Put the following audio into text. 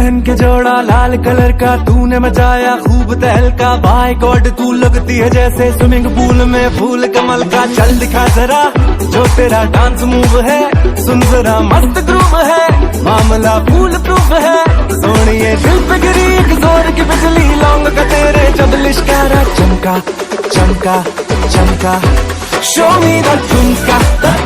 पहन के जोड़ा लाल कलर का तूने मचाया खूब तहलका। बाय गॉड तू लगती है जैसे स्विमिंग पूल में फूल कमल का। चल दिखा जरा जो तेरा डांस मूव है, सुन जरा मस्त ग्रूव है, मामला फूल प्रूफ है। सोनिए दिल पे गिरी एक जोर की बिजली, लौंग का तेरे जब लिश्कारा चमका चमका चमका। शो मी द ठुमका।